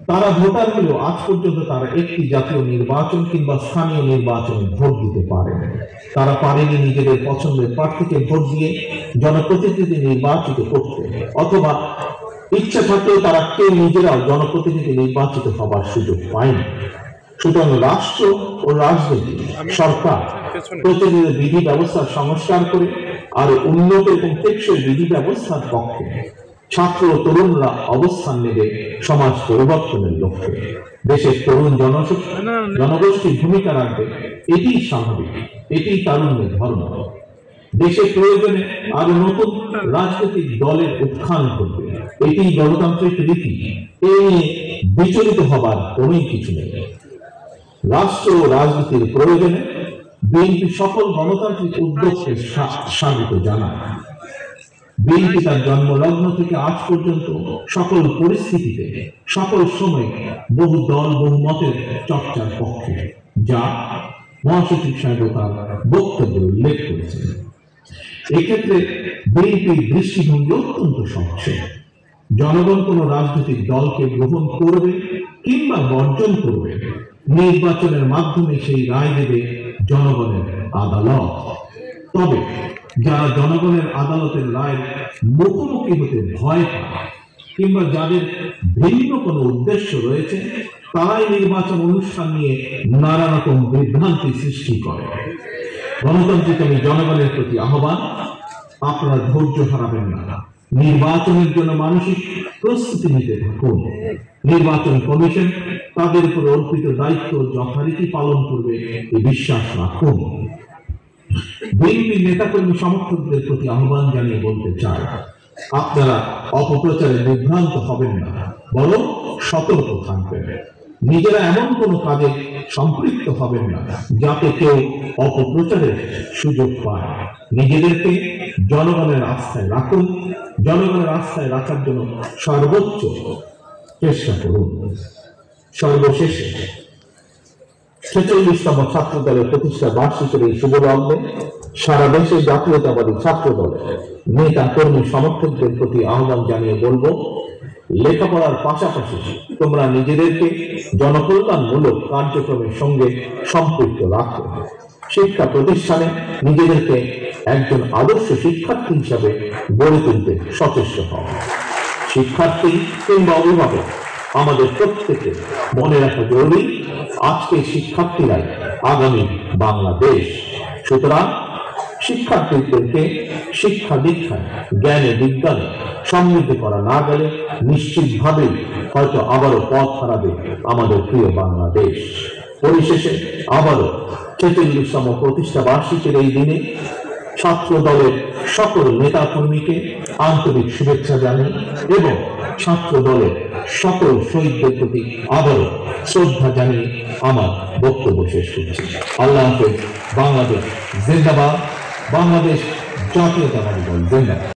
তারা ভোটার হলেও আজ পর্যন্ত তারা একটি জাতীয় নির্বাচন কিংবা স্থানীয় নির্বাচনে ভোট দিতে পারেন। তারা পারেনি নিজেদের পছন্দের প্রার্থীকে ভোট দিয়ে জনপ্রতিনিধি নির্বাচিত করতে, অথবা ইচ্ছা থাকলেও তারা কেউ নিজেরাও জনপ্রতিনিধি নির্বাচিত হবার সুযোগ পায়নি। সুতরাং রাষ্ট্র ও রাজনীতি, সরকার প্রতিনিধি বিধি ব্যবস্থার সংস্কার করে আরো উন্নত এবং টেকসই বিধি ব্যবস্থার পক্ষে ছাত্র ও তরুণরা অবস্থান নেবে সমাজ পরিবর্তনের লক্ষ্যে। দেশের তরুণ জনগোষ্ঠীর ভূমিকা রাখবে, এটি স্বাভাবিক, এটি তারুণ্যের ধর্ম। দেশের প্রয়োজনে আরো নতুন রাজনৈতিক দলের উত্থান ঘটবে, এটি গণতান্ত্রিক রীতি। এই নিয়ে বিচলিত হবার কোন কিছু নেই। রাষ্ট্র ও রাজনীতির প্রয়োজনে বিএনপি সকল গণতান্ত্রিক উদ্যোগকে স্বাগত জানায়। বিএনপি তার জন্মলগ্ন থেকে আজ পর্যন্ত সকল পরিস্থিতিতে, সকল সময় বহু দল বহু মতের চর্চার পক্ষে, যা মহাসচিব সাহেব তার বক্তব্যে উল্লেখ করেছেন। এক্ষেত্রে বিএনপির দৃষ্টিভঙ্গি অত্যন্ত স্বচ্ছ। জনগণ কোন রাজনৈতিক দলকে গ্রহণ করবে কিংবা বর্জন করবে, নির্বাচনের মাধ্যমে সেই রায় দেবে জনগণের আদালত। তবে যারা জনগণের আদালতের রায় মুখোমুখি হতে ভয় পায় কিংবা যাদের ভিন্ন কোনো উদ্দেশ্য রয়েছে, তারাই নির্বাচন অনুষ্ঠান নিয়ে নানা রকম বিভ্রান্তি সৃষ্টি করে। গণতান্ত্রিক আমি জনগণের প্রতি আহ্বান, আপনারা ধৈর্য হারাবেন না। নির্বাচনের জন্য মানসিক প্রস্তুতি নিতে থাকুন। নির্বাচন কমিশন তাদের উপর অর্পিত দায়িত্ব যথারীতি পালন করবে এই বিশ্বাস রাখুন। বিএনপির নেতাকর্মী সমর্থকদের প্রতি আহ্বান জানিয়ে বলতে চাই, আপনারা অপপ্রচারে বিভ্রান্ত হবেন না, বরং সতর্ক থাকবেন। নিজেরা এমন কোন কাজে সম্পৃক্ত হবেন না যাতে কেউ অপপ্রচারের সুযোগ পায়। নিজেদেরকে জনগণের আস্থায় রাখুন, জনগণের আস্থায় রাখার জন্য সর্বোচ্চ চেষ্টা করুন। সর্বশেষে 46তম ছাত্র দলের প্রতিষ্ঠা বার্ষিকীর এই শুভ লগ্নে সারা দেশে জাতীয়তাবাদী ছাত্র দলের নেতা কর্মী সমর্থকদের প্রতি আহ্বান জানিয়ে বলবো, লেখাপড়ার পাশাপাশি তোমরা নিজেদেরকে জনকল্যাণমূলক কার্যক্রমের সঙ্গে সম্পৃক্ত রাখো। শিক্ষা প্রতিষ্ঠানে নিজেদেরকে একজন আদর্শ শিক্ষার্থী হিসাবে গড়ে তুলতে সচেষ্ট হও। শিক্ষার্থী কিংবা অভিভাবক, আমাদের প্রত্যেকে মনে রাখা জরুরি, আজকে শিক্ষার্থীরাই আগামী বাংলাদেশ। সুতরাং শিক্ষার্থীদেরকে শিক্ষা দীক্ষায়, জ্ঞানে বিজ্ঞানে সমৃদ্ধ করা না গেলে নিশ্চিতভাবেই হয়তো আবারও পথ হারাবে আমাদের প্রিয় বাংলাদেশ। পরিশেষে আবারও 46তম প্রতিষ্ঠা বার্ষিকীর এই দিনে ছাত্র দলের সকল নেতা কর্মীকে আন্তরিক শুভেচ্ছা জানাই এবং ছাত্র দলের সকল শহীদদের প্রতি আবারও শ্রদ্ধা জানিয়ে আমার বক্তব্য শেষ করছি। আল্লাহ হাফেজ। বাংলাদেশ জিন্দাবাদ। বাংলাদেশ জাতীয়তাবাদী দল জিন্দাবাদ।